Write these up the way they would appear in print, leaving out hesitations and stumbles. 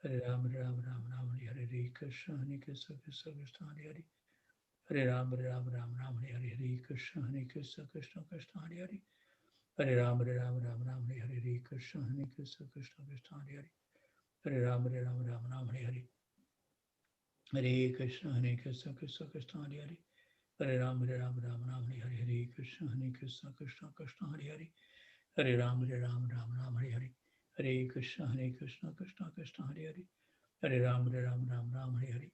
Hare Ram, Ram Ram, Ram Hare Hare Krishna, Hare Krishna, Krishna Krishna Hare Hare. Hare Ram, Ram Ram, Ram Hare Hare Krishna, Hare Krishna, Krishna Krishna Hare Hare. Hare Ram, Ram Ram, Ram Hare Hare Krishna, Hare Krishna, Krishna Krishna Hare Hare. Hare Ram, Ram Ram, Ram Hare Hare. Hare Krishna, Hare Krishna, Krishna Krishna Hare Hare. Hare Ram, Ram Ram, Ram Hare Hare. Hare Krishna, Hare Krishna, Krishna Krishna Hare Hare. Hare Ram, Ram Ram, Ram Hare Hare. Hare Krishna, Hare Krishna, Krishna Krishna Hare Hare. Hare Ram, Ram Ram, Ram Hare Hare.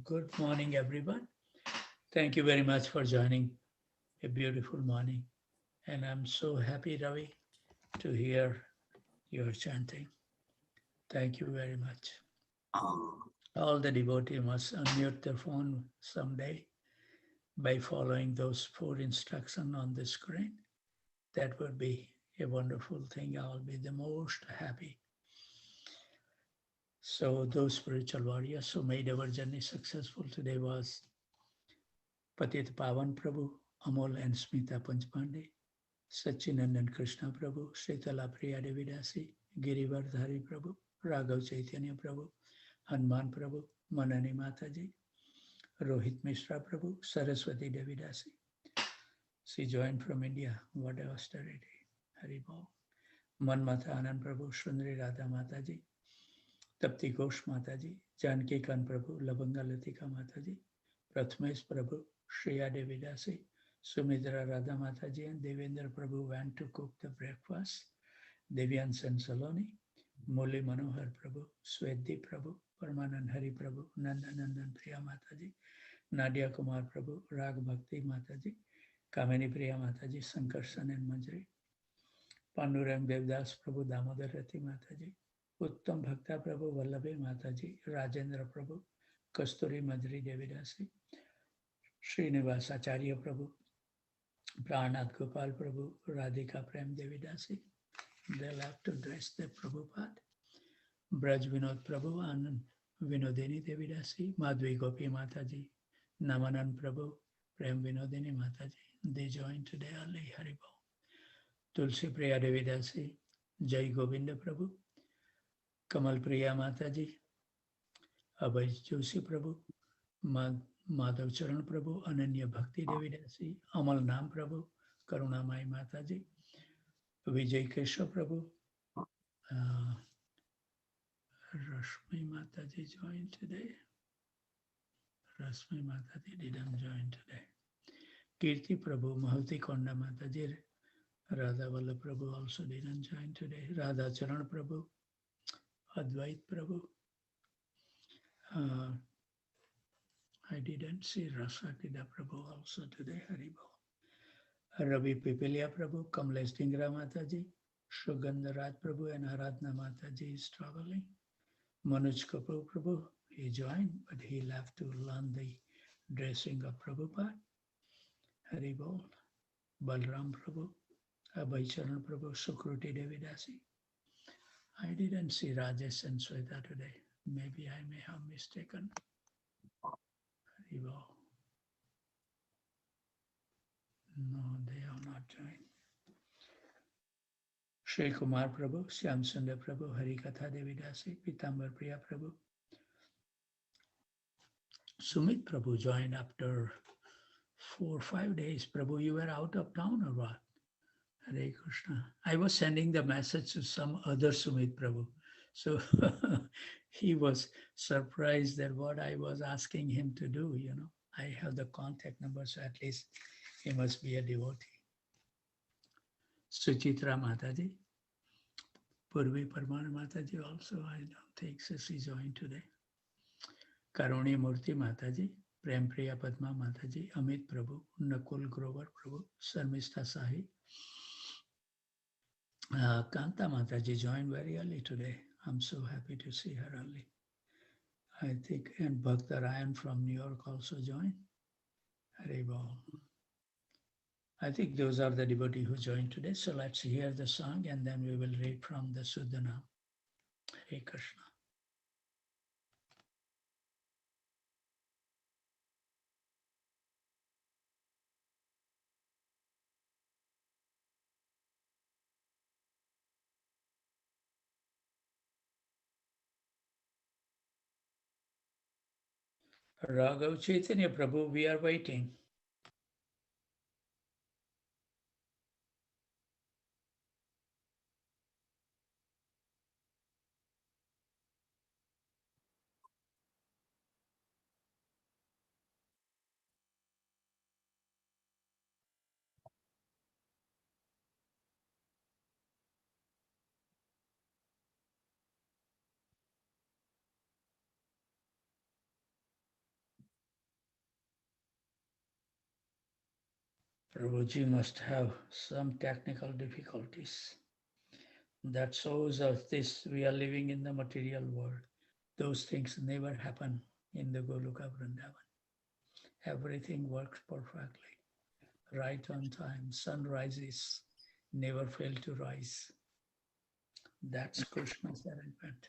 Good morning, everyone. Thank you very much for joining a beautiful morning. And I'm so happy, Ravi, to hear your chanting. Thank you very much. All the devotees must unmute their phone someday by following those 4 instructions on the screen. That would be a wonderful thing. I'll be the most happy. So those spiritual warriors who made our journey successful today was Patit Pavan Prabhu, Amol and Smita Panchpande, Sachinandan Krishna Prabhu, Sritala Priya Devidasi, Girivardhari Prabhu, Raghav Chaitanya Prabhu, Hanuman Prabhu, Manani Mataji, Rohit Mishra Prabhu, Saraswati Devidasi. She joined from India. What a austerity. Haribol. Manmata Anand Prabhu, Sundari Radha Mataji, Tapti Ghosh Mataji, Janki Khan Prabhu, Labanga Latika Mataji, Prathmesh Prabhu, Shriya Devidasi, Sumitra Radha Mataji, and Devendra Prabhu went to cook the breakfast. Devyansan Saloni, Moli Manohar Prabhu, Sweti Prabhu, Parmanand Hari Prabhu, Nandanandan Priya Mataji, Nadia Kumar Prabhu, Rag Bhakti Mataji, Kamini Priya Mataji, Sankarsan and Manjari, Pandurang Devdas Prabhu, Damodar Rati Mataji, Uttam Bhakta Prabhu, Vallabhe Mataji, Rajendra Prabhu, Kasturi Majri Devidasi, Srinivas Acharya Prabhu, Pranath Gopal Prabhu, Radhika Prem Devidasi. They love to dress the Prabhupada. Braj Vinod Prabhu, Anand Vinodini Devidasi, Madhvi Gopi Mataji, Namanan Prabhu, Prem Vinodini Mataji. They joined today early, Haribo. Tulsi Priya Devidasi, Jai Govinda Prabhu, Kamal Priya Mataji, Abhay Joshi Prabhu, Madhav Charan Prabhu, Ananya Bhakti Devidasi, Amal Nam Prabhu, Karunamai Mataji, Vijay Kesha Prabhu, uh, Rashmi Mataji joined today. Rashmi Mataji didn't join today. Kirti Prabhu, Mahuti Konda Mataji, Radha Vallabh Prabhu also didn't join today. Radha Charan Prabhu, Advait Prabhu. Uh, I didn't see Rasakida Prabhu also today, Haribo. Ravi Pipilia Prabhu, Kamlesh Dingra Mataji, Shugandharaj Prabhu and Aradhna Mataji is traveling. Manoj Kapoor Prabhu, he joined, but he left to learn the dressing of Prabhupada. Haribol, Balram Prabhu, Abhay Charan Prabhu, Sukruti Devidasi. I didn't see Rajesh and Sweta today. Maybe I may have mistaken. Haribol. No, they have not joined. Shri Kumar Prabhu, Shyam Sundar Prabhu, Harikatha Devidasi, Pitambar Priya Prabhu. Sumit Prabhu joined after 4 or 5 days. Prabhu, you were out of town or what? Hare Krishna. I was sending the message to some other Sumit Prabhu. So he was surprised that what I was asking him to do, I have the contact number, so at least he must be a devotee. Suchitra Mataji, Purvi Parmana Mataji also, I don't think so she joined today. Karuni Murti Mataji, Prem Priya Padma Mataji, Amit Prabhu, Nakul Grover Prabhu, Sarmista Sahi. Kanta Mataji joined very early today. I'm so happy to see her early. I think, and Bhakta Ryan from New York also joined. Haribol. I think those are the devotees who joined today. So let's hear the song and then we will read from the Sudhana. Hare Krishna. Raghav Chaitanya Prabhu, we are waiting. Prabhuji must have some technical difficulties. That shows us this, we are living in the material world. Those things never happen in the Goloka Vrindavan. Everything works perfectly, right on time. Sun rises, never fail to rise. That's Krishna's arrangement.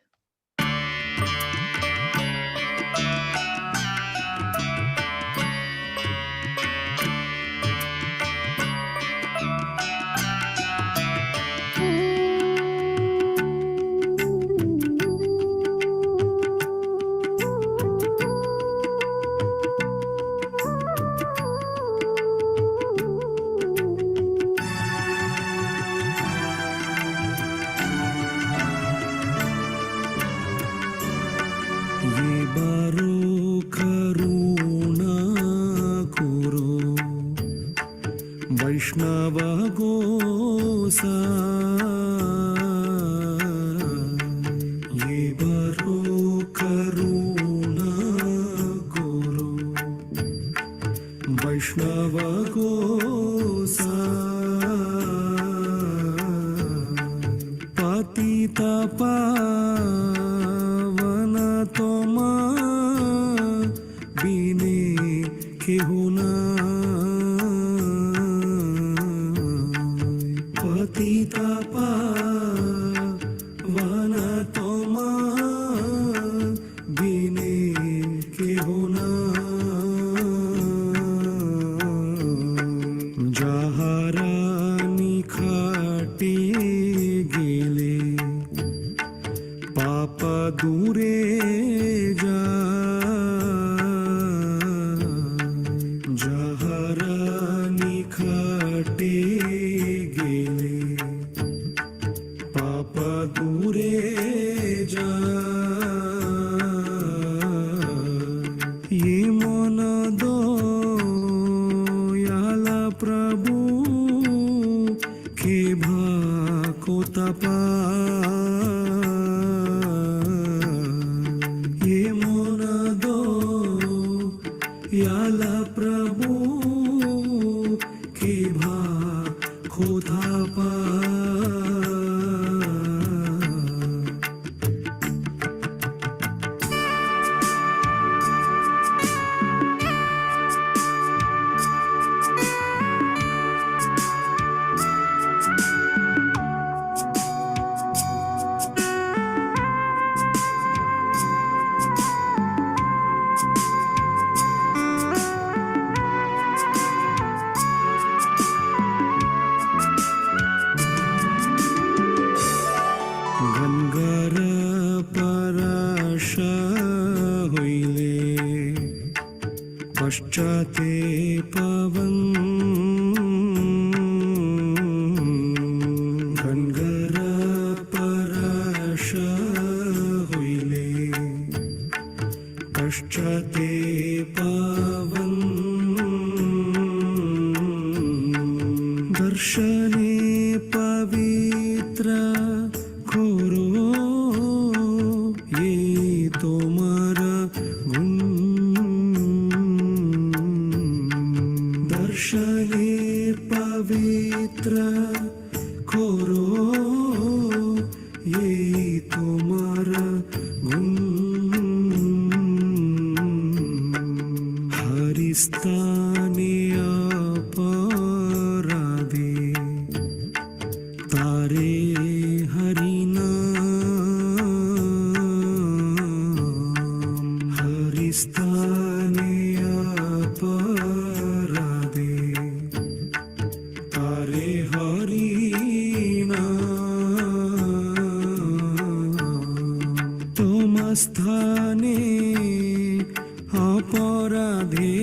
अपराधे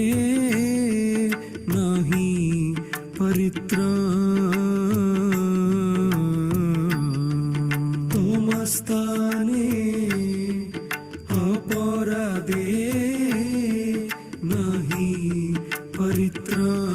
नहीं परित्राण तुमस्ताने अपराधे नहीं परित्राण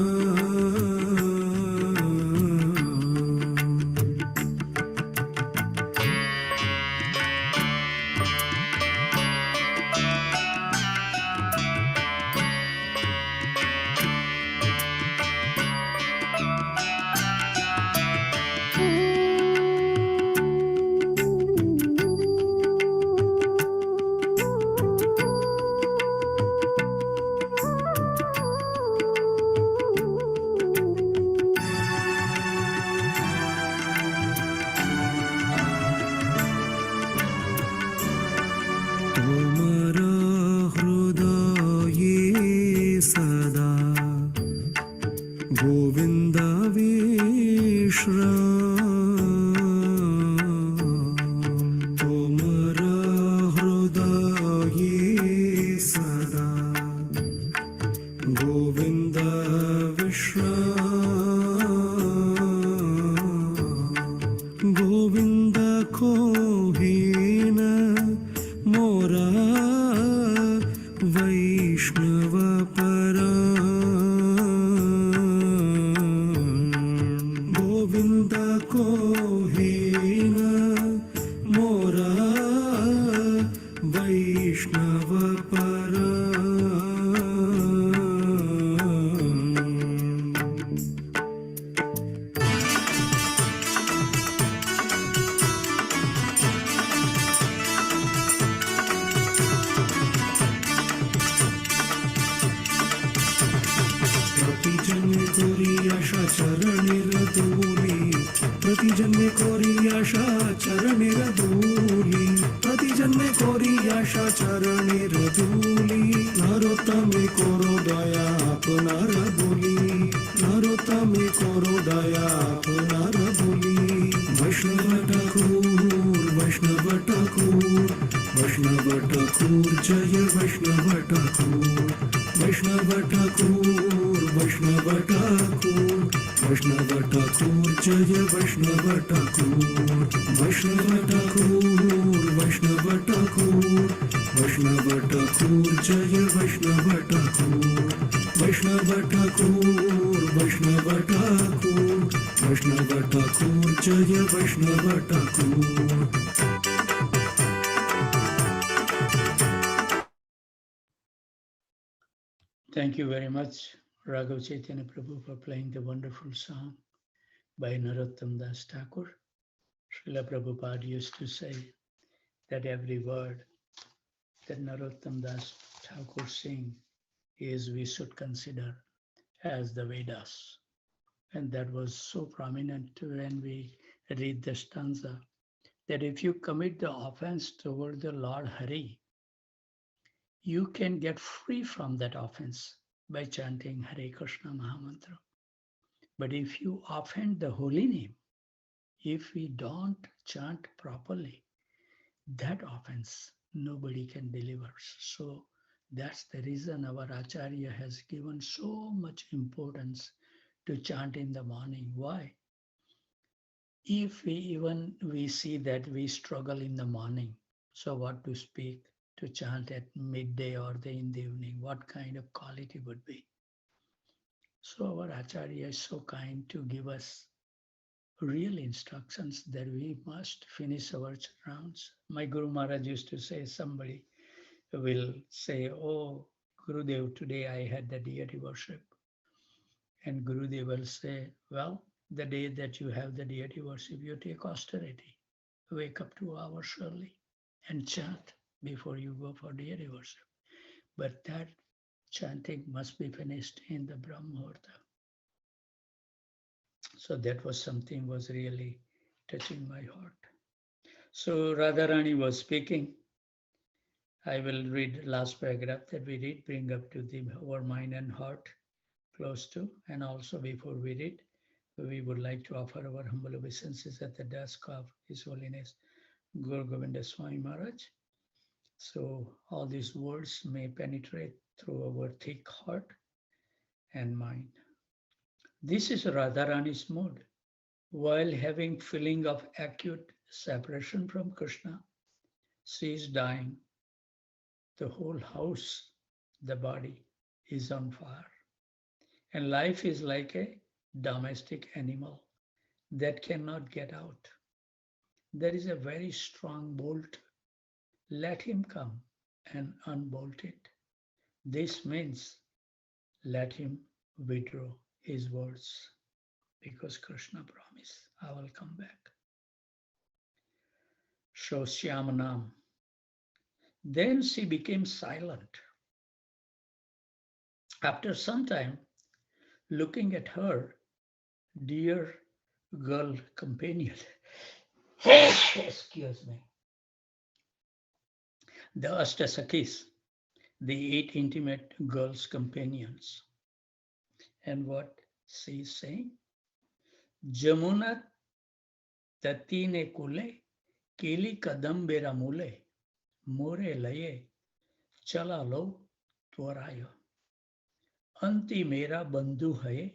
Thank you very much, Raghav Chaitanya Prabhu, for playing the wonderful song by Narottam Das Thakur. Srila Prabhupada used to say that every word that Narottam Das Thakur sing is we should consider as the Vedas. And that was so prominent when we read the stanza that if you commit the offense toward the Lord Hari, you can get free from that offense by chanting Hare Krishna Mahamantra. But if you offend the holy name, if we don't chant properly, that offense nobody can deliver. So that's the reason our Acharya has given so much importance to chant in the morning. Why? If we see that we struggle in the morning, so what to speak to chant at midday or in the evening? What kind of quality would be? So our Acharya is so kind to give us real instructions that we must finish our rounds. My Guru Maharaj used to say, somebody will say, oh, Gurudev, today I had the deity worship. And Gurudev will say, well, the day that you have the deity worship, you take austerity. Wake up 2 hours early and chant before you go for deity worship. But that chanting must be finished in the Brahmahurta. So that was something was really touching my heart. So Radharani was speaking. I will read last paragraph that we read, bring up to our mind and heart close to. And also before we read, we would like to offer our humble obeisances at the desk of His Holiness Guru Govinda Swami Maharaj. So all these words may penetrate through our thick heart and mind. This is Radharani's mood. While having feeling of acute separation from Krishna, she is dying. The whole house, the body, is on fire. And life is like a domestic animal that cannot get out. There is a very strong bolt. Let him come and unbolt it. This means let him withdraw his words because Krishna promised, I will come back. So Shyamanam. Then she became silent. After some time, looking at her dear girl companion, excuse me, the Ashtasakis, the 8 intimate girls' companions. And what she is saying? Jamuna tatine kule, kili kadambera mule, more laye, chala lo twarayo. Anti mera bandhu hai,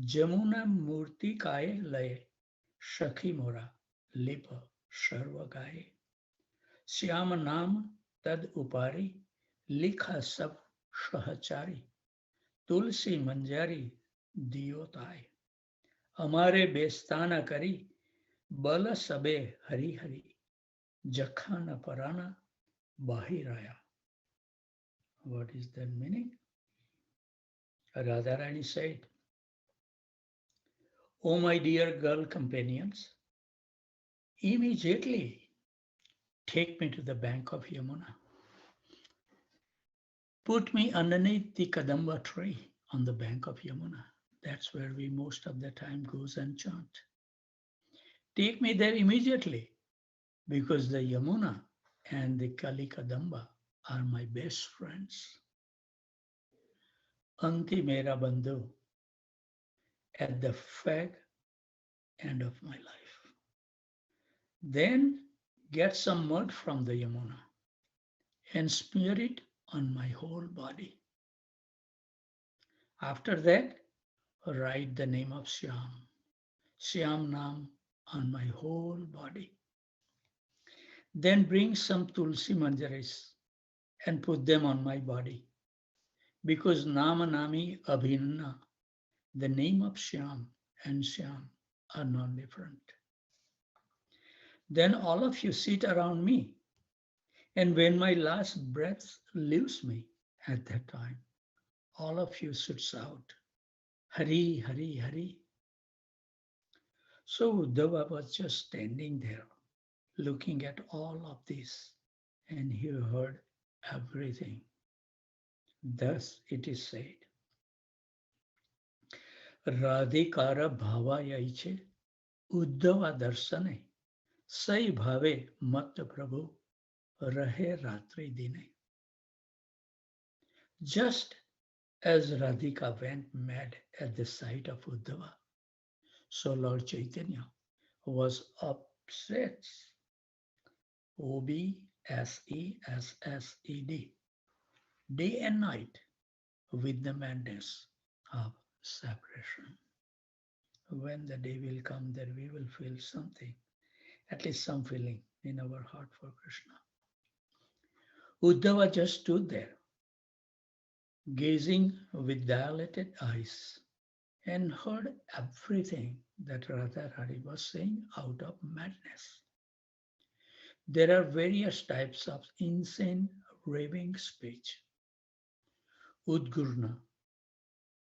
Jamuna murti kaye laye, Shakhi mora, lipa sharva gaye. Shyam नाम तद उपारी लिखा सब सहचारी तुलसी मंजारी दियोताय हमारे बेस्ताना करी बल सबे Hari Hari जखाना Parana bahiraya. What is that meaning? Radharani said, "O my dear girl companions, immediately take me to the bank of Yamuna. Put me underneath the Kadamba tree on the bank of Yamuna. That's where we most of the time goes and chant. Take me there immediately because the Yamuna and the Kali Kadamba are my best friends. Anti Mera Bandhu at the fag end of my life. Then get some mud from the Yamuna and smear it on my whole body. After that, write the name of Shyam, Shyam Nam on my whole body. Then bring some Tulsi Manjaris and put them on my body. Because Nama Nami Abhinna, the name of Shyam and Shyam are non-different. Then all of you sit around me. And when my last breath leaves me at that time, all of you should shout, Hari, Hari, Hari. So Uddhava was just standing there, looking at all of this, and he heard everything. Thus it is said, Radhikara bhava yaiche, Uddhava darsane, sai bhave mat prabhu, rahe ratri dine. Just as Radhika went mad at the sight of Uddhava, so Lord Chaitanya was upset, Obsessed, day and night with the madness of separation. When the day will come that we will feel something, at least some feeling in our heart for Krishna. Uddhava just stood there, gazing with dilated eyes, and heard everything that Radharani was saying out of madness. There are various types of insane raving speech. Udgurna,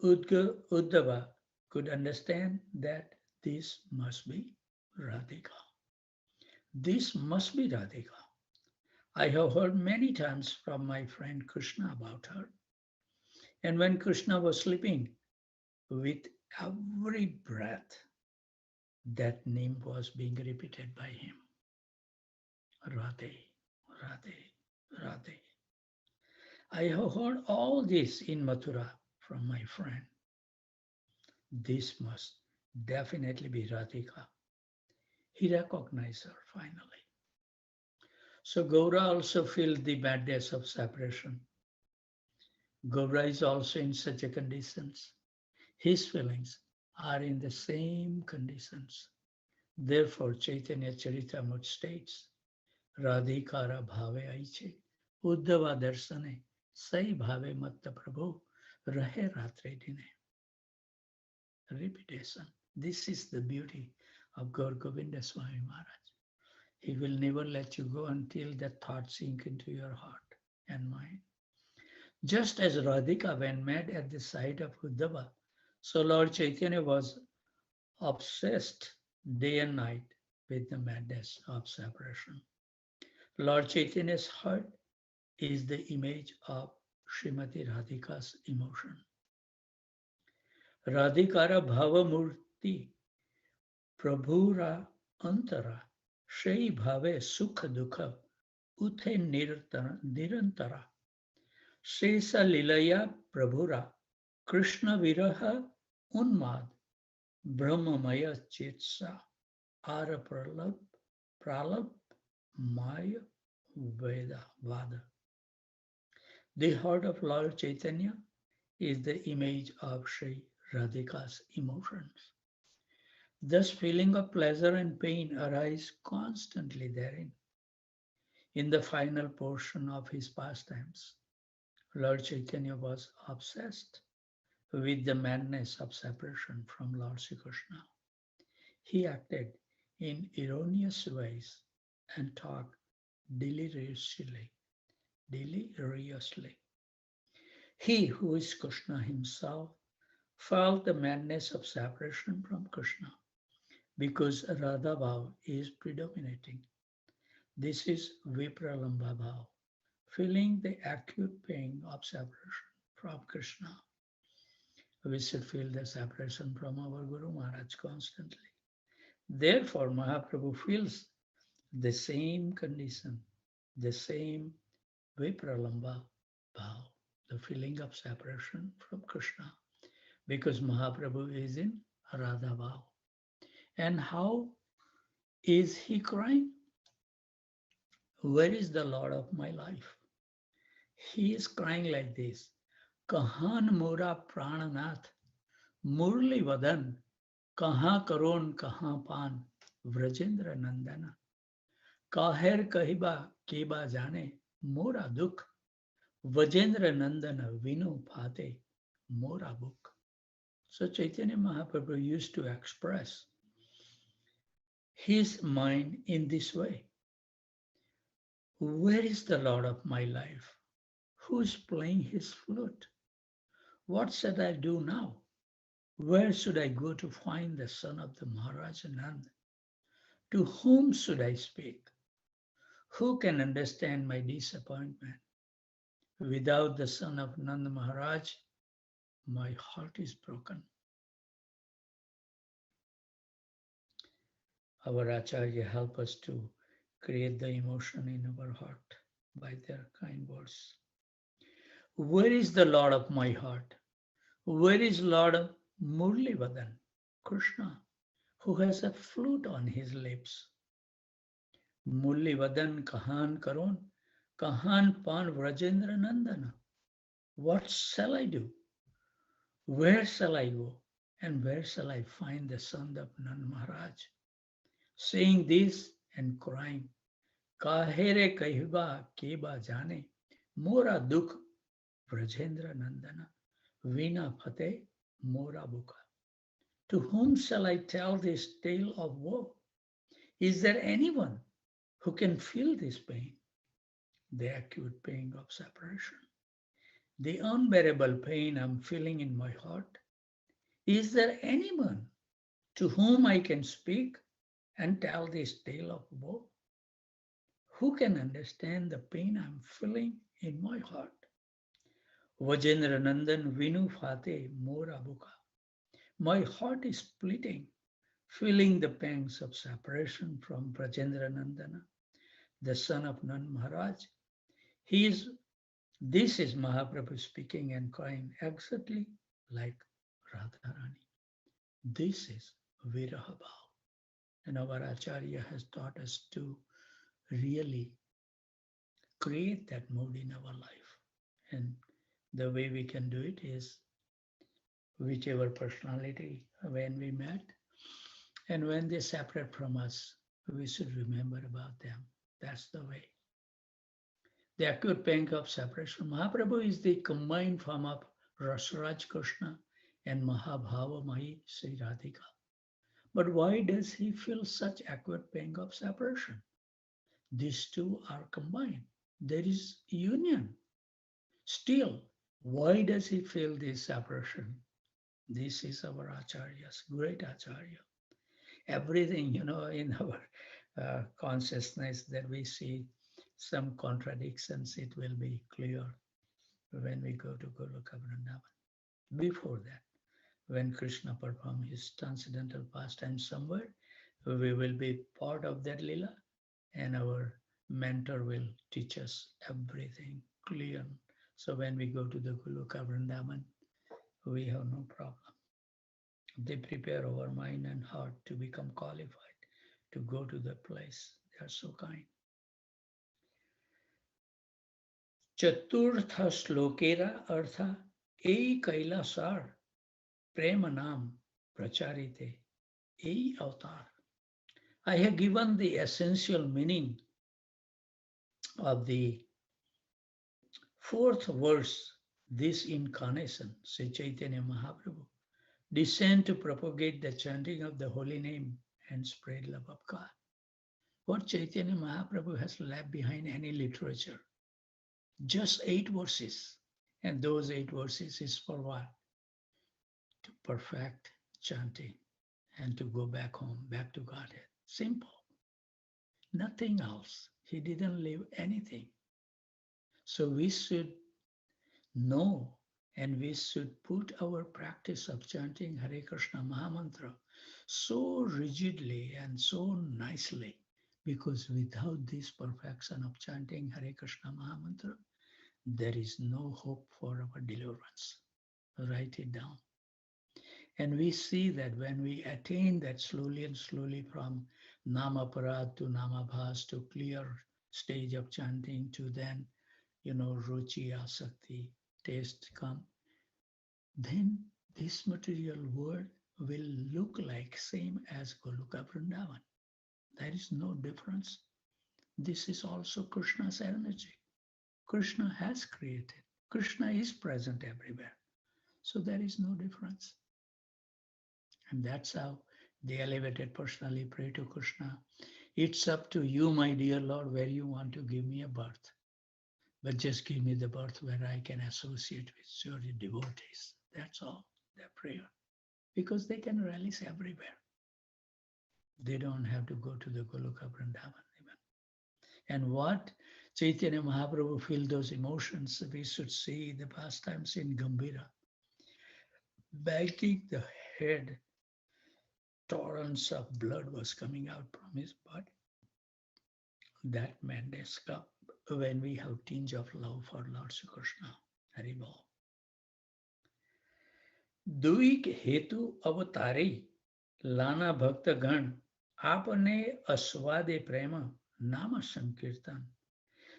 Uddhava could understand that this must be Radhika. This must be Radhika. I have heard many times from my friend Krishna about her. And when Krishna was sleeping, with every breath, that name was being repeated by him. Radhe, Radhe, Radhe. I have heard all this in Mathura from my friend. This must definitely be Radhika. He recognized her finally. So Gaura also felt the madness of separation. Gaura is also in such a conditions. His feelings are in the same conditions. Therefore, Chaitanya Charitamrita states, Radhikara bhave aiche, Uddhava darsane, sai bhave matta prabhu, rahe ratre dine. Repetition. This is the beauty of Gaur Govinda Swami Maharaj. He will never let you go until that thought sink into your heart and mind. Just as Radhika went mad at the sight of Uddhava, so Lord Chaitanya was obsessed day and night with the madness of separation. Lord Chaitanya's heart is the image of Srimati Radhika's emotion. Radhikara Bhavamurti Prabhura Antara Shai Bhave Sukha Dukha Uthe Nirantara Shesa Lilaya Prabhura Krishna Viraha Unmad Brahmamaya Chitsa Ara Pralab Maya Vada. The heart of Lord Chaitanya is the image of Sri Radhika's emotions. Thus, feeling of pleasure and pain arise constantly therein. In the final portion of his pastimes, Lord Chaitanya was obsessed with the madness of separation from Lord Sri Krishna. He acted in erroneous ways and talked deliriously. He who is Krishna himself felt the madness of separation from Krishna because Radha Bhav is predominating. This is Vipralamba Bhav, feeling the acute pain of separation from Krishna. We should feel the separation from our Guru Maharaj constantly. Therefore, Mahaprabhu feels the same condition, the same Vipralamba Bhav, the feeling of separation from Krishna, because Mahaprabhu is in Radha Bhav. And how is he crying? Where is the Lord of my life? He is crying like this. Kahan Mura Prananath, Murli Vadan, Kaha Karon Kaha Pan, Vrajendra Nandana. Kaher Kahiba Keba Jane, Mora Dukh, Vajendra Nandana Vinu Phate, Mora Book. So Chaitanya Mahaprabhu used to express his mind in this way. Where is the Lord of my life? Who is playing his flute? What should I do now? Where should I go to find the son of the Maharaj Anand? To whom should I speak? Who can understand my disappointment? Without the son of Nand Maharaj, my heart is broken. Our Acharya help us to create the emotion in our heart by their kind words. Where is the Lord of my heart? Where is Lord Murlivadan, Krishna, who has a flute on his lips? Murlivadan Kahan Karon, Kahan Pan Vrajendra Nandana. What shall I do? Where shall I go? And where shall I find the son of Nand Maharaj? Saying this and crying, Kahere Kahiba Keba Jane, Mora Dukh Vrajendra Nandana, Vina Phate Mora Buka. To whom shall I tell this tale of woe? Is there anyone who can feel this pain, the acute pain of separation, the unbearable pain I'm feeling in my heart? Is there anyone to whom I can speak and tell this tale of woe? Who can understand the pain I'm feeling in my heart? Vajendra Nandan Vinu Fate Mora Buka. My heart is splitting, feeling the pangs of separation from Brajendra Nandana, the son of Nand Maharaj. This is Mahaprabhu speaking and crying exactly like Radharani. This is Viraha Bhav. And our Acharya has taught us to really create that mood in our life. And the way we can do it is whichever personality when we met and when they separate from us, we should remember about them. That's the way. The acute pain of separation. Mahaprabhu is the combined form of Rasaraj Krishna and Mahabhava Mahi Sri Radhika. But why does he feel such acute pain of separation? These two are combined. There is union. Still, why does he feel this separation? This is our Acharya's great Acharya. Everything, in our consciousness that we see some contradictions, it will be clear when we go to Goloka Vrindavan. Before that, when Krishna performs his transcendental pastime somewhere, we will be part of that lila, and our mentor will teach us everything clear. So when we go to the Goloka Vrindavan, we have no problem. They prepare our mind and heart to become qualified to go to the place. They are so kind. चतुर्थ श्लोकेरा अर्थ ए कैलासार प्रेम नाम प्रचारिते ए अवतार. I have given the essential meaning of the fourth verse. This incarnation, Sri Chaitanya Mahaprabhu, descend to propagate the chanting of the holy name and spread love of God. What Chaitanya Mahaprabhu has left behind any literature? Just 8 verses. And those 8 verses is for what? To perfect chanting and to go back home, back to Godhead. Simple. Nothing else. He didn't leave anything. So we should know and we should put our practice of chanting Hare Krishna Mahamantra so rigidly and so nicely, because without this perfection of chanting Hare Krishna Mahamantra, there is no hope for our deliverance. Write it down. And we see that when we attain that slowly and slowly from Namaparad to Namabhas to clear stage of chanting to then, Ruchi, Asakti, taste come, then this material world will look like same as Goloka Vrindavan. There is no difference. This is also Krishna's energy. Krishna has created. Krishna is present everywhere. So there is no difference. And that's how the elevated personally pray to Krishna. It's up to you, my dear Lord, where you want to give me a birth. But just give me the birth where I can associate with your devotees. That's all, their prayer. Because they can release everywhere. They don't have to go to the Goloka Vrindavan even. And what Chaitanya Mahaprabhu feel those emotions, we should see the pastimes in Gambhira. Banging the head, torrents of blood was coming out from his body. That madness comes when we have tinge of love for Lord Sri Krishna. Haribol. दुई हेतु अवतारे लाना भक्त गण आपने अस्वादे प्रेम नाम संकीर्तन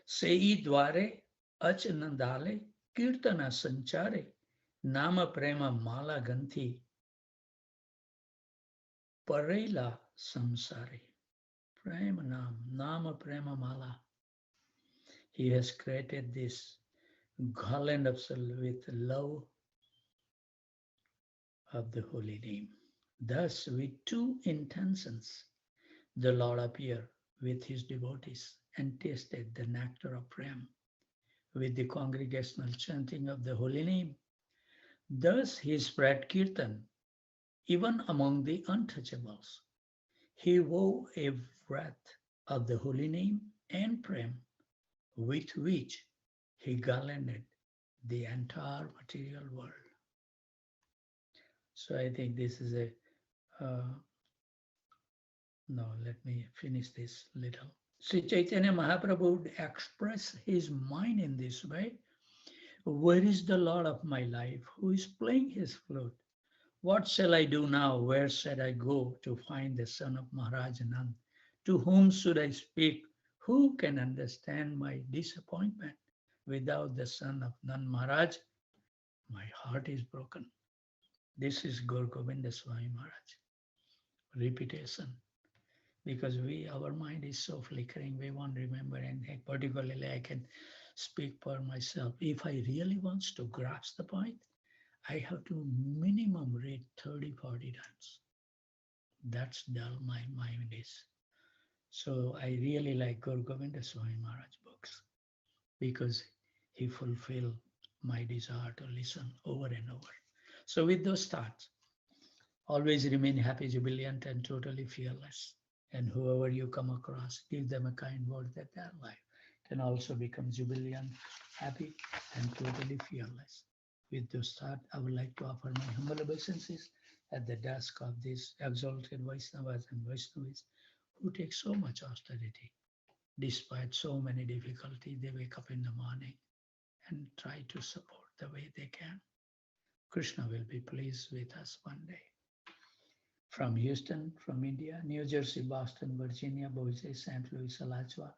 से द्वारे अच न डाले कीर्तन संचारे नाम प्रेम माला गंथी परेला samsare. Prema Nama Prema Mala. He has created this garland of with love of the holy name. Thus, with 2 intentions, the Lord appeared with his devotees and tasted the nectar of Prem with the congregational chanting of the holy name. Thus, he spread Kirtan even among the untouchables. He wove a wreath of the holy name and Prem with which he garlanded the entire material world. So I think this is no, let me finish this little. Sri Chaitanya Mahaprabhu would express his mind in this way. Where is the Lord of my life who is playing his flute? What shall I do now? Where shall I go to find the son of Maharaj Anand? To whom should I speak Who can understand my disappointment? Without the son of Nan Maharaj, my heart is broken. This is Gaur Govinda Swami Maharaj. Repetition. Because our mind is so flickering, we won't remember anything. Particularly, I can speak for myself. If I really want to grasp the point, I have to minimum read 30, 40 times. That's dull my mind is. So I really like Gaur Govinda Swami Maharaj books because he fulfilled my desire to listen over and over. So with those thoughts, always remain happy, jubilant, and totally fearless. And whoever you come across, give them a kind word that their life can also become jubilant, happy, and totally fearless. With those thoughts, I would like to offer my humble obeisances at the desk of these exalted Vaishnavas and Vaishnavis who take so much austerity. Despite so many difficulties, they wake up in the morning and try to support the way they can. Krishna will be pleased with us one day. From Houston, from India, New Jersey, Boston, Virginia, Boise, St. Louis, Alachua,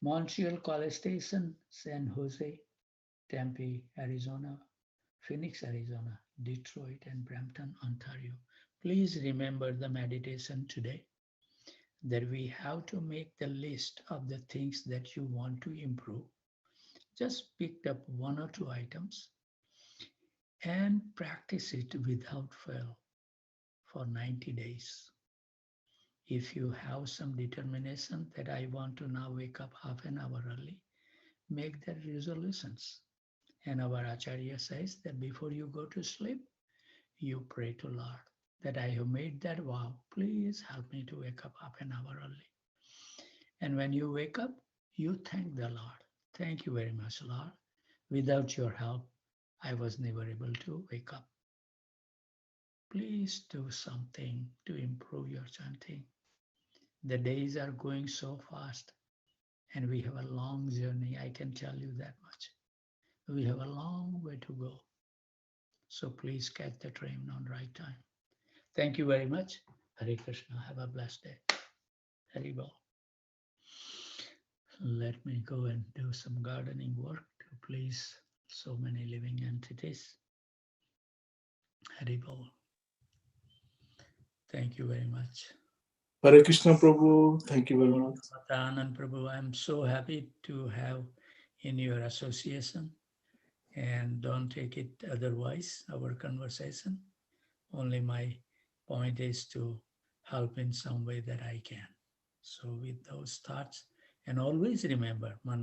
Montreal, College Station, San Jose, Tempe, Arizona, Phoenix, Arizona, Detroit, and Brampton, Ontario. Please remember the meditation today that we have to make the list of the things that you want to improve. Just pick up one or two items and practice it without fail for 90 days. If you have some determination that I want to now wake up half an hour early, make that resolutions. And our Acharya says that before you go to sleep, you pray to Lord that I have made that vow. Please help me to wake up half an hour early. And when you wake up, you thank the Lord. Thank you very much, Lord. Without your help, I was never able to wake up. Please do something to improve your chanting. The days are going so fast and we have a long journey. I can tell you that much. We have a long way to go. So please catch the train on right time. Thank you very much. Hare Krishna. Have a blessed day. Hari Bol. Let me go and do some gardening work to please so many living entities. Hari Bol. Thank you very much. Hare Krishna Prabhu, thank you very much. Anand Prabhu, I'm so happy to have in your association, and don't take it otherwise, our conversation. Only my point is to help in some way that I can. So with those thoughts, and always remember,